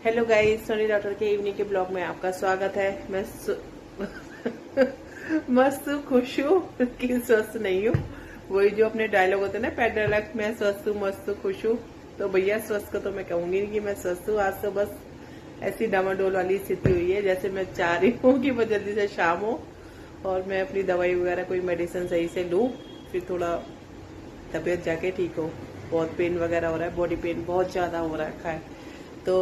Hello guys, Soni doctor के evening के blog में आपका स्वागत है। मैं मस्त खुश हूँ कि स्वस्थ नहीं हूँ। वही जो अपने डायलॉग होते हैं ना, पेट डायलॉग, मैं स्वस्थ हूँ, मस्त खुश हूँ। तो भैया स्वस्थ को तो मैं कहूंगी नहीं कि मैं स्वस्थ हूँ। आज तो बस ऐसी डामाडोल वाली स्थिति हुई है, जैसे मैं चाह रही हूँ कि वो जल्दी से शाम हो और मैं अपनी दवाई वगैरह कोई मेडिसिन सही से लूँ, फिर थोड़ा तबीयत जाके ठीक हो। बहुत पेन वगैरह हो रहा है, बॉडी पेन बहुत ज्यादा हो रखा है। तो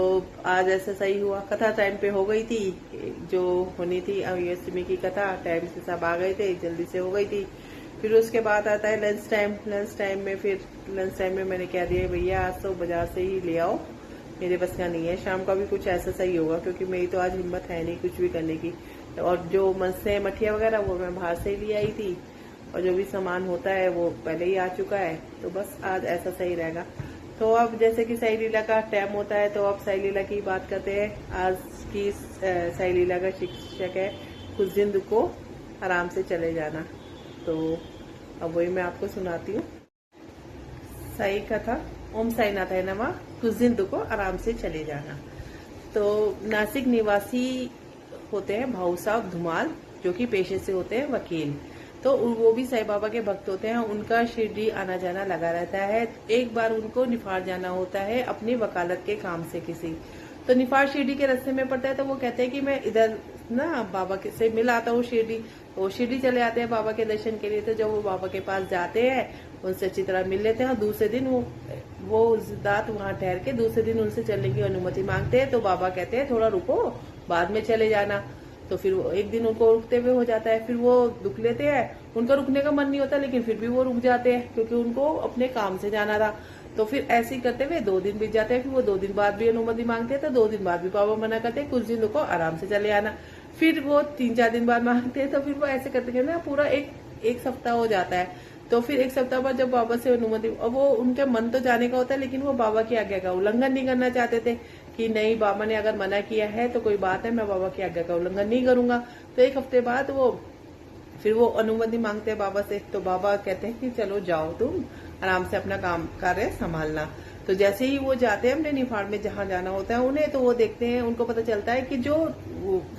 आज ऐसा सही हुआ, कथा टाइम पे हो गई थी जो होनी थी। अष्टमी की कथा टाइम से सब आ गए थे, जल्दी से हो गई थी। फिर उसके बाद आता है लंच टाइम। लंच टाइम में मैंने कह दिया भैया आज तो बाजार से ही ले आओ, मेरे बस का नहीं है। शाम का भी कुछ ऐसा सही होगा, क्योंकि मेरी तो आज हिम्मत है नहीं कुछ भी करने की। और जो मन से मठिया वगैरह वो मैं बाहर से ही ले आई थी, और जो भी सामान होता है वो पहले ही आ चुका है। तो बस आज ऐसा सही रहेगा। तो अब जैसे कि साई लीला का टाइम होता है, तो अब साई लीला की बात करते हैं। आज की साई लीला का शीर्षक है कुछ दिन रुको, आराम से चले जाना। तो अब वही मैं आपको सुनाती हूँ। साई कथा। ओम साई नाथाय नमः। कुछ दिन रुको, आराम से चले जाना। तो नासिक निवासी होते हैं भाऊ साहब धुमाल, जो कि पेशे से होते हैं वकील। तो वो भी साईं बाबा के भक्त होते हैं। उनका शिरडी आना जाना लगा रहता है। एक बार उनको निफाड़ जाना होता है अपनी वकालत के काम से किसी। तो निफाड़ शिरडी के रास्ते में पड़ता है। तो वो कहते हैं कि मैं इधर ना बाबा से मिल आता हूँ शिरडी। वो शिरडी चले आते हैं बाबा के दर्शन के लिए। तो जब वो बाबा के पास जाते हैं, उनसे अच्छी तरह मिल लेते हैं, और दूसरे दिन वो रात वहां ठहर के दूसरे दिन उनसे चलने की अनुमति मांगते हैं। तो बाबा कहते हैं थोड़ा रुको, बाद में चले जाना। तो फिर वो एक दिन उनको रुकते हुए हो जाता है। फिर वो रुक लेते हैं। उनका रुकने का मन नहीं होता, लेकिन फिर भी वो रुक जाते हैं, क्योंकि उनको अपने काम से जाना था। तो फिर ऐसे ही करते हुए 2 दिन बीत जाते हैं। फिर वो 2 दिन बाद भी अनुमति मांगते हैं। तो 2 दिन बाद भी बाबा मना करते हैं, कुछ दिन रुको, आराम से चले आना। फिर वो 3-4 दिन बाद मांगते हैं। तो फिर वो ऐसे करते ना पूरा एक सप्ताह हो जाता है। तो फिर एक सप्ताह बाद जब बाबा से अनुमति, और वो उनके मन तो जाने का होता है, लेकिन वो बाबा की आज्ञा का उल्लंघन नहीं करना चाहते थे कि नहीं, बाबा ने अगर मना किया है तो कोई बात है, मैं बाबा की आज्ञा का उल्लंघन नहीं करूंगा। तो एक हफ्ते बाद फिर वो अनुमति मांगते हैं बाबा से। तो बाबा कहते हैं कि चलो जाओ, तुम आराम से अपना काम कार्य संभालना। तो जैसे ही वो जाते हैं अपने निफाड़ में जहाँ जाना होता है उन्हें, तो वो देखते हैं, उनको पता चलता है कि जो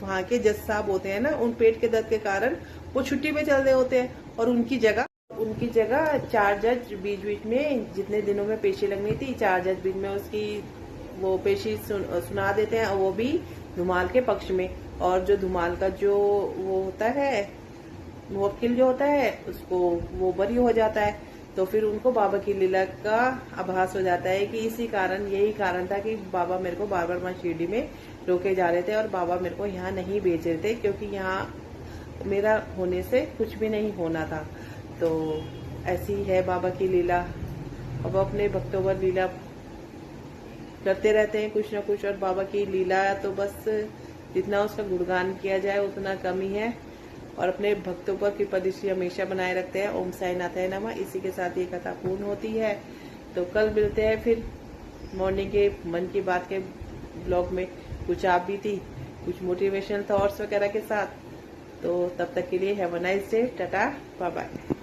वहाँ के जज साहब होते हैं ना, उन पेट के दर्द के कारण वो छुट्टी पे चल रहे होते हैं। और उनकी जगह 4 जज बीच बीच में, जितने दिनों में पेशी लगनी थी, 4 जज बीच में उसकी वो पेशी सुना देते हैं, और वो भी धुमाल के पक्ष में। और जो धुमाल का जो वो होता है, वकील जो होता है, उसको वो बरी हो जाता है। तो फिर उनको बाबा की लीला का आभास हो जाता है कि यही कारण था कि बाबा मेरे को बार बार वहाँ शिरडी में रोके जा रहे थे, और बाबा मेरे को यहाँ नहीं भेज रहे थे, क्योंकि यहाँ मेरा होने से कुछ भी नहीं होना था। तो ऐसी है बाबा की लीला। अब अपने भक्तों पर लीला करते रहते हैं कुछ ना कुछ। और बाबा की लीला तो बस जितना उसका गुणगान किया जाए उतना कम ही है। और अपने भक्तों पर कृपा दृष्टि हमेशा बनाए रखते हैं। ओम साई नाथाय नमः। इसी के साथ ये कथा पूर्ण होती है। तो कल मिलते हैं फिर मॉर्निंग के मन की बात के ब्लॉग में, कुछ आप भी थी, कुछ मोटिवेशनल थॉट्स वगैरह के साथ। तो तब तक के लिए have a nice day, tata, bye bye.